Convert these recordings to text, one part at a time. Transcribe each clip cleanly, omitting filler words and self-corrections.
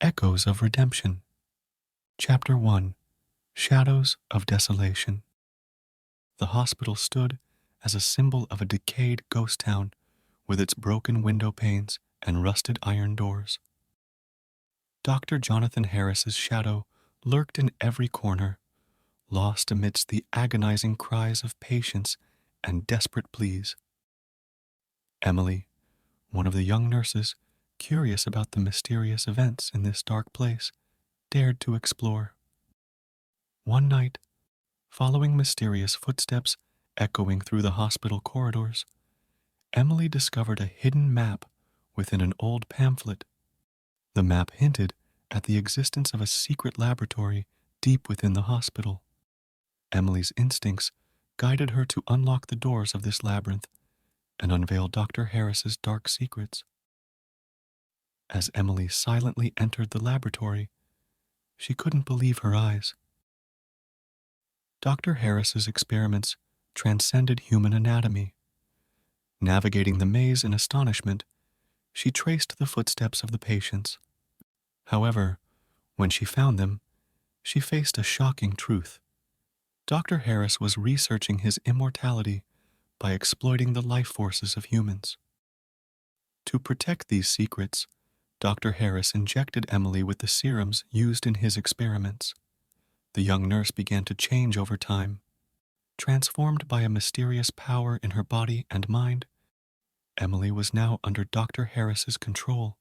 Echoes of Redemption. Chapter 1. Shadows of Desolation. The hospital stood as a symbol of a decayed ghost town with its broken window panes and rusted iron doors. Dr. Jonathan Harris's shadow lurked in every corner, lost amidst the agonizing cries of patients and desperate pleas. Emily, one of the young nurses, curious about the mysterious events in this dark place, dared to explore. One night, following mysterious footsteps echoing through the hospital corridors, Emily discovered a hidden map within an old pamphlet. The map hinted at the existence of a secret laboratory deep within the hospital. Emily's instincts guided her to unlock the doors of this labyrinth and unveil Dr. Harris's dark secrets. As Emily silently entered the laboratory, she couldn't believe her eyes. Dr. Harris's experiments transcended human anatomy. Navigating the maze in astonishment, she traced the footsteps of the patients. However, when she found them, she faced a shocking truth. Dr. Harris was researching his immortality by exploiting the life forces of humans. To protect these secrets, Dr. Harris injected Emily with the serums used in his experiments. The young nurse began to change over time. Transformed by a mysterious power in her body and mind, Emily was now under Dr. Harris's control.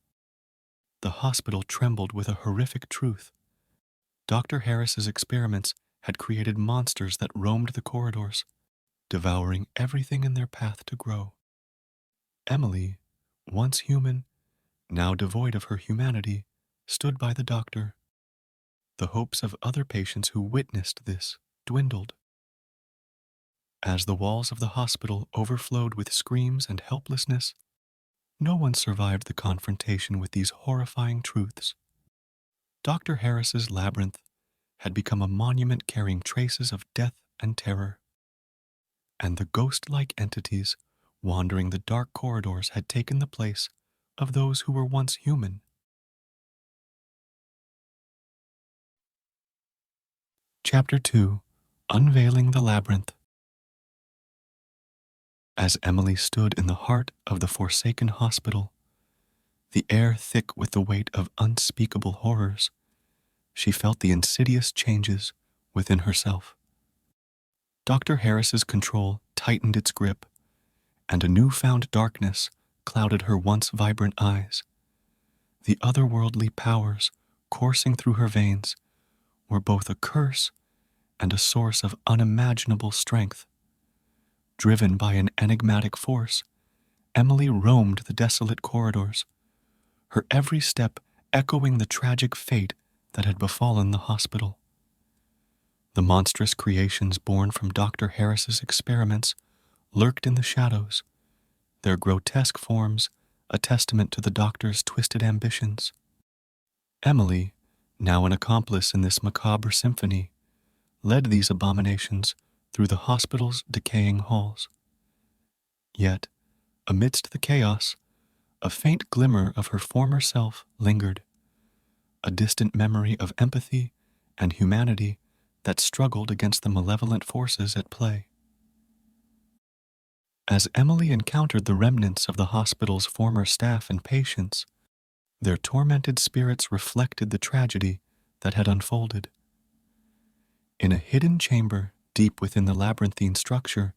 The hospital trembled with a horrific truth. Dr. Harris's experiments had created monsters that roamed the corridors, devouring everything in their path to grow. Emily, once human, now devoid of her humanity, stood by the doctor. The hopes of other patients who witnessed this dwindled. As the walls of the hospital overflowed with screams and helplessness, no one survived the confrontation with these horrifying truths. Dr. Harris's labyrinth had become a monument carrying traces of death and terror, and the ghost-like entities wandering the dark corridors had taken the place of those who were once human. Chapter 2. Unveiling the Labyrinth. As Emily stood in the heart of the forsaken hospital, the air thick with the weight of unspeakable horrors, she felt the insidious changes within herself. Dr. Harris's control tightened its grip, and a newfound darkness clouded her once vibrant eyes. The otherworldly powers coursing through her veins were both a curse and a source of unimaginable strength. Driven by an enigmatic force, Emily roamed the desolate corridors, her every step echoing the tragic fate that had befallen the hospital. The monstrous creations born from Dr. Harris's experiments lurked in the shadows, their grotesque forms a testament to the doctor's twisted ambitions. Emily, now an accomplice in this macabre symphony, led these abominations through the hospital's decaying halls. Yet, amidst the chaos, a faint glimmer of her former self lingered, a distant memory of empathy and humanity that struggled against the malevolent forces at play. As Emily encountered the remnants of the hospital's former staff and patients, their tormented spirits reflected the tragedy that had unfolded. In a hidden chamber deep within the labyrinthine structure,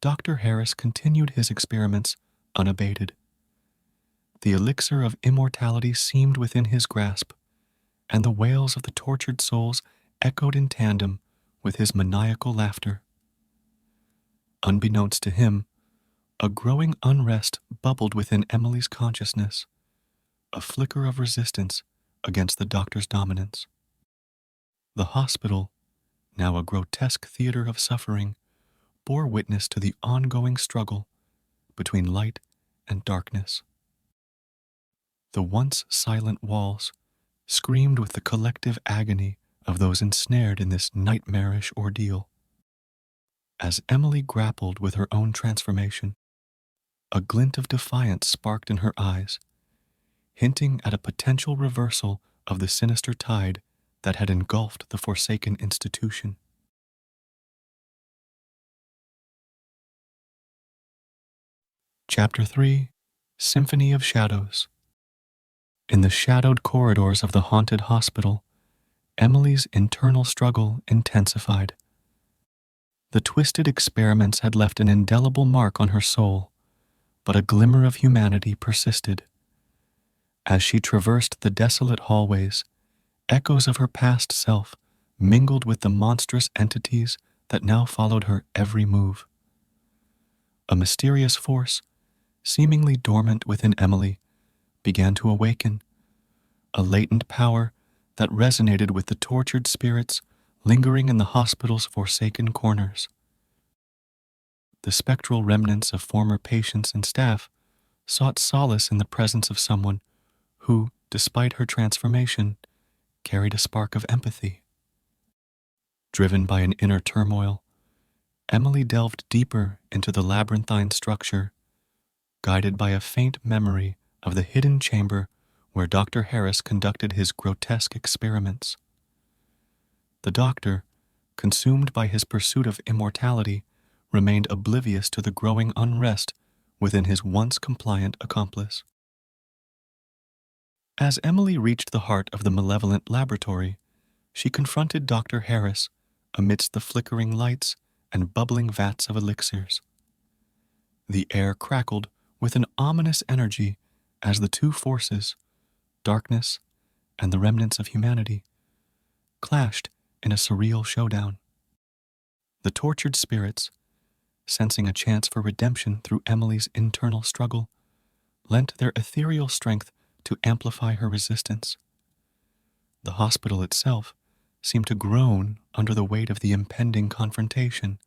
Dr. Harris continued his experiments unabated. The elixir of immortality seemed within his grasp, and the wails of the tortured souls echoed in tandem with his maniacal laughter. Unbeknownst to him, a growing unrest bubbled within Emily's consciousness, a flicker of resistance against the doctor's dominance. The hospital, now a grotesque theater of suffering, bore witness to the ongoing struggle between light and darkness. The once silent walls screamed with the collective agony of those ensnared in this nightmarish ordeal. As Emily grappled with her own transformation, a glint of defiance sparked in her eyes, hinting at a potential reversal of the sinister tide that had engulfed the forsaken institution. Chapter 3: Symphony of Shadows. In the shadowed corridors of the haunted hospital, Emily's internal struggle intensified. The twisted experiments had left an indelible mark on her soul, but a glimmer of humanity persisted. As she traversed the desolate hallways, echoes of her past self mingled with the monstrous entities that now followed her every move. A mysterious force, seemingly dormant within Emily, began to awaken, a latent power that resonated with the tortured spirits lingering in the hospital's forsaken corners. The spectral remnants of former patients and staff sought solace in the presence of someone who, despite her transformation, carried a spark of empathy. Driven by an inner turmoil, Emily delved deeper into the labyrinthine structure, guided by a faint memory of the hidden chamber where Dr. Harris conducted his grotesque experiments. The doctor, consumed by his pursuit of immortality, remained oblivious to the growing unrest within his once compliant accomplice. As Emily reached the heart of the malevolent laboratory, she confronted Dr. Harris amidst the flickering lights and bubbling vats of elixirs. The air crackled with an ominous energy as the two forces, darkness and the remnants of humanity, clashed in a surreal showdown. The tortured spirits, sensing a chance for redemption through Emily's internal struggle, lent their ethereal strength to amplify her resistance. The hospital itself seemed to groan under the weight of the impending confrontation,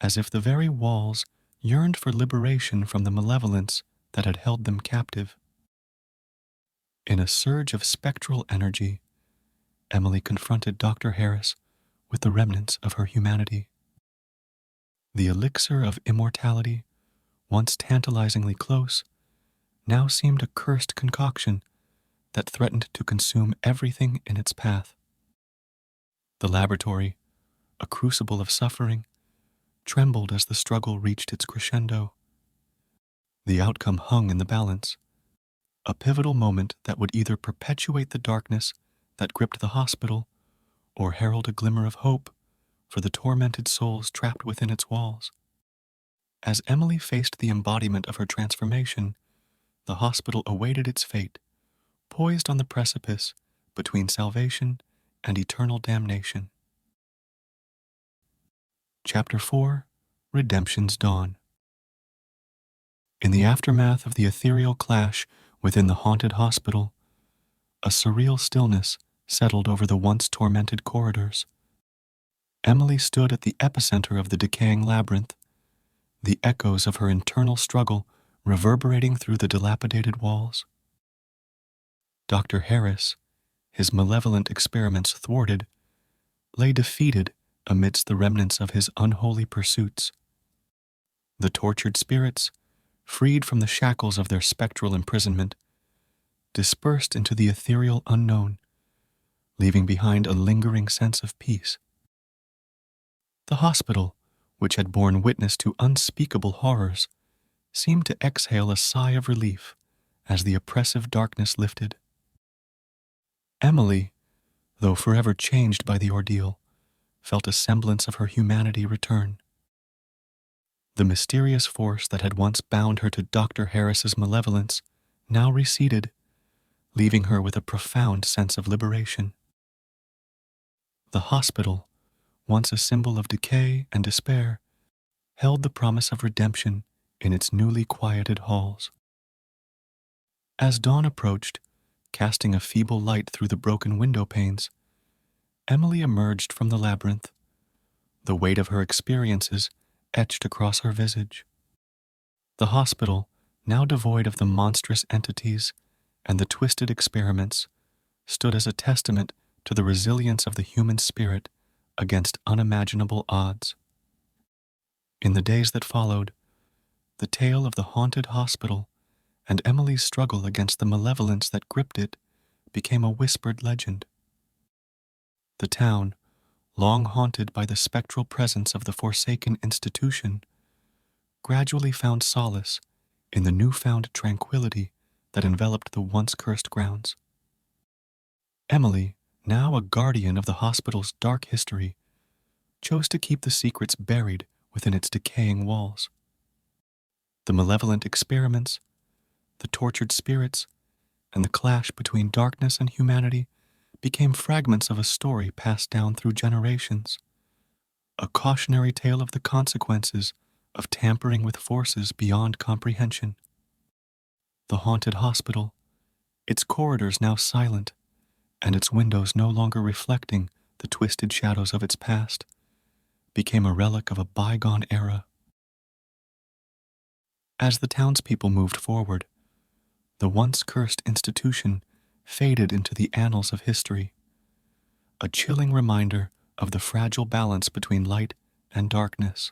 as if the very walls yearned for liberation from the malevolence that had held them captive. In a surge of spectral energy, Emily confronted Dr. Harris with the remnants of her humanity. The elixir of immortality, once tantalizingly close, now seemed a cursed concoction that threatened to consume everything in its path. The laboratory, a crucible of suffering, trembled as the struggle reached its crescendo. The outcome hung in the balance, a pivotal moment that would either perpetuate the darkness that gripped the hospital or herald a glimmer of hope for the tormented souls trapped within its walls. As Emily faced the embodiment of her transformation, the hospital awaited its fate, poised on the precipice between salvation and eternal damnation. Chapter 4: Redemption's Dawn. In the aftermath of the ethereal clash within the haunted hospital, a surreal stillness settled over the once tormented corridors. Emily stood at the epicenter of the decaying labyrinth, the echoes of her internal struggle reverberating through the dilapidated walls. Dr. Harris, his malevolent experiments thwarted, lay defeated amidst the remnants of his unholy pursuits. The tortured spirits, freed from the shackles of their spectral imprisonment, dispersed into the ethereal unknown, leaving behind a lingering sense of peace. The hospital, which had borne witness to unspeakable horrors, seemed to exhale a sigh of relief as the oppressive darkness lifted. Emily, though forever changed by the ordeal, felt a semblance of her humanity return. The mysterious force that had once bound her to Dr. Harris's malevolence now receded, leaving her with a profound sense of liberation. The hospital, once a symbol of decay and despair, held the promise of redemption in its newly quieted halls. As dawn approached, casting a feeble light through the broken window panes, Emily emerged from the labyrinth, the weight of her experiences etched across her visage. The hospital, now devoid of the monstrous entities and the twisted experiments, stood as a testament to the resilience of the human spirit against unimaginable odds. In the days that followed, the tale of the haunted hospital and Emily's struggle against the malevolence that gripped it became a whispered legend. The town, long haunted by the spectral presence of the forsaken institution, gradually found solace in the newfound tranquility that enveloped the once cursed grounds. Emily, now a guardian of the hospital's dark history, chose to keep the secrets buried within its decaying walls. The malevolent experiments, the tortured spirits, and the clash between darkness and humanity became fragments of a story passed down through generations, a cautionary tale of the consequences of tampering with forces beyond comprehension. The haunted hospital, its corridors now silent, and its windows no longer reflecting the twisted shadows of its past, became a relic of a bygone era. As the townspeople moved forward, the once cursed institution faded into the annals of history, a chilling reminder of the fragile balance between light and darkness.